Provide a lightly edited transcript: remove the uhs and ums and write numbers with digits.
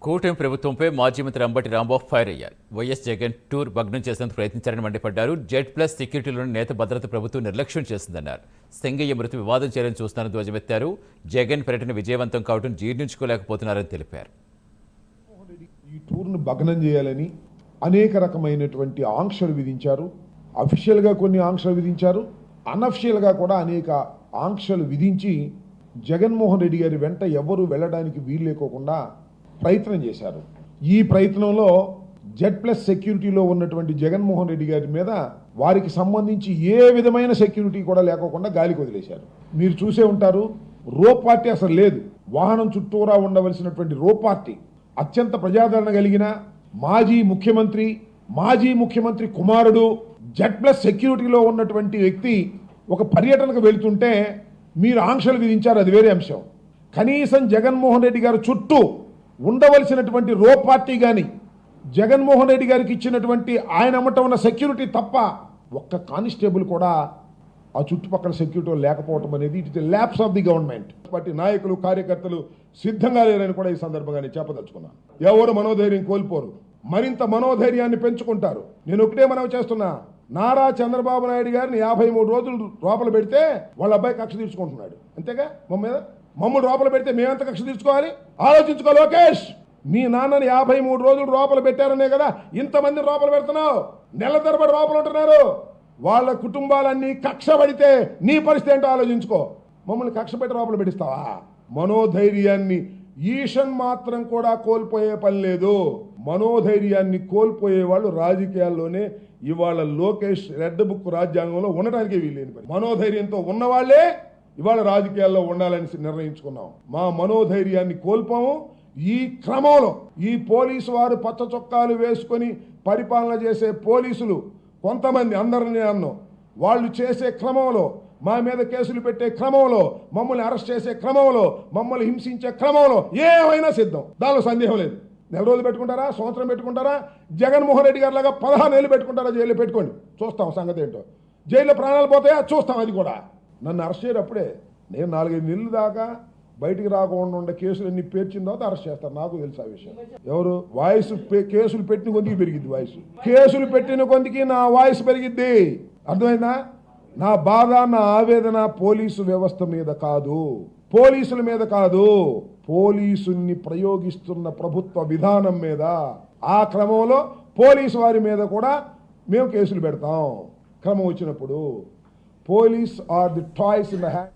కూటమి ప్రభుత్వంపై మాజీ మంత్రి అంబటి రాంబాబు ఫైర్ అయ్యారు. వైఎస్ జగన్ టూర్ భగ్నం చేసేందుకు ప్రయత్నించారని మండిపడ్డారు. జెడ్+ సెక్యూరిటీలోని నేత భద్రత ప్రభుత్వం నిర్లక్ష్యం చేస్తుందన్నారు. సింగయ్య మృతి వివాదం చేయాలని చూస్తున్నారని ధ్వజమెత్తారు. జగన్ పర్యటన విజయవంతం కావడం జీర్ణించుకోలేకపోతున్నారని తెలిపారు. ఈ టూర్ను భగ్నం చేయాలని అనేక రకమైనటువంటి ఆంక్షలు విధించారు. అఫీషియల్గా కొన్ని ఆంక్షలు విధించారు, అన్అఫీషియల్గా కూడా అనేక ఆంక్షలు విధించి జగన్మోహన్ రెడ్డి గారి వెంట ఎవరు వెళ్ళడానికి వీలు లేకోకుండా ప్రయత్నం చేశారు. ఈ ప్రయత్నంలో జెడ్+ సెక్యూరిటీలో ఉన్నటువంటి జగన్మోహన్ రెడ్డి గారి మీద వారికి సంబంధించి ఏ విధమైన సెక్యూరిటీ కూడా లేకోకుండా గాలికి వదిలేశారు. మీరు చూసే ఉంటారు, రో పార్టీ అసలు లేదు. వాహనం చుట్టూరా ఉండవలసినటువంటి రో పార్టీ అత్యంత ప్రజాదరణ కలిగిన మాజీ ముఖ్యమంత్రి కుమారుడు జెడ్+ సెక్యూరిటీలో ఉన్నటువంటి వ్యక్తి ఒక పర్యటనకు వెళుతుంటే మీరు ఆంక్షలు విధించారు, అది వేరే అంశం. కనీసం జగన్మోహన్ రెడ్డి గారు చుట్టూ ఉండవలసినటువంటి రో పార్టీ కానీ జగన్మోహన్ రెడ్డి గారికి ఇచ్చినటువంటి ఆయన అమ్మట ఉన్న సెక్యూరిటీ తప్ప ఒక్క కానిస్టేబుల్ కూడా ఆ చుట్టుపక్కల సెక్యూరిటీ లేకపోవడం అనేది it is the lapse of the government. Party నాయకులు కార్యకర్తలు సిద్ధంగా లేరని కూడా ఈ సందర్భంగా నేను చెప్పదలుచుకున్నాను. ఎవరు మనోధైర్యం కోల్పోరు, మరింత మనోధైర్యాన్ని పెంచుకుంటారు. నేను ఒకటే మనవి చేస్తున్నా, నారా చంద్రబాబు నాయుడు గారిని 53 రోజులు లోపల పెడితే వాళ్ళ అబ్బాయి కక్ష తీర్చుకుంటున్నాడు. అంతేగా మమ్మల్ని లోపల పెడితే మేమెంత కక్ష తీర్చుకోవాలి? ఆలోచించుకో లోకేష్. మీ నాన్నని 53 రోజులు లోపల పెట్టారనే కదా ఇంతమంది లోపల పెడుతున్నావు. నెల తరబడి లోపల ఉంటున్నారు. వాళ్ళ కుటుంబాలన్నీ కక్ష పడితే నీ పరిస్థితి ఏంటో ఆలోచించుకో. మమ్మల్ని కక్ష పెట్టి లోపల పెట్టిస్తావా? మనోధైర్యాన్ని ఈషన్ మాత్రం కూడా కోల్పోయే పని లేదు. మనోధైర్యాన్ని కోల్పోయే వాళ్ళు రాజకీయాల్లోనే ఇవాళ లోకేష్ రెడ్ బుక్ రాజ్యాంగంలో ఉండటానికి వీల్లేని పని. మనోధైర్యంతో ఉన్నవాళ్లే ఇవాళ రాజకీయాల్లో ఉండాలని నిర్ణయించుకున్నాం. మా మనోధైర్యాన్ని కోల్పోము. ఈ క్రమంలో ఈ పోలీసు వారు పచ్చ చొక్కాలు వేసుకొని పరిపాలన చేసే పోలీసులు కొంతమంది, అందరినీ అన్నాం, వాళ్ళు చేసే క్రమంలో, మా మీద కేసులు పెట్టే క్రమంలో, మమ్మల్ని అరెస్ట్ చేసే క్రమంలో, మమ్మల్ని హింసించే క్రమంలో ఏమైనా సిద్ధం. దానిలో సందేహం లేదు. నెల రోజులు పెట్టుకుంటారా, సంవత్సరం పెట్టుకుంటారా, జగన్మోహన్ రెడ్డి గారి లాగా 15 ఏళ్ళు పెట్టుకుంటారా, జైల్లో పెట్టుకోండి, చూస్తాం సంగతి ఏంటో. జైల్లో ప్రాణాలు పోతాయా చూస్తాం. అది కూడా నన్ను అరెస్ట్ చేయరు. అప్పుడే నేను 4-5 నెలల దాకా బయటికి రాకుండా ఉండే కేసులు ఎన్ని పేర్చిన తర్వాత అరెస్ట్ చేస్తారు. నాకు తెలుసు ఆ విషయం. ఎవరు వాయిస్ కేసులు పెట్టిన కొందికి పెరిగిద్ది, వాయిస్ కేసులు పెట్టిన కొందికి నా వాయిస్ పెరిగిద్ది. అర్థమైందా? నా బాధ, నా ఆవేదన పోలీసు వ్యవస్థ మీద కాదు, పోలీసుల మీద కాదు, పోలీసుల్ని ప్రయోగిస్తున్న ప్రభుత్వ విధానం మీద. ఆ క్రమంలో పోలీసు వారి మీద కూడా మేము కేసులు పెడతాం క్రమం వచ్చినప్పుడు. Police are the toys in the hand.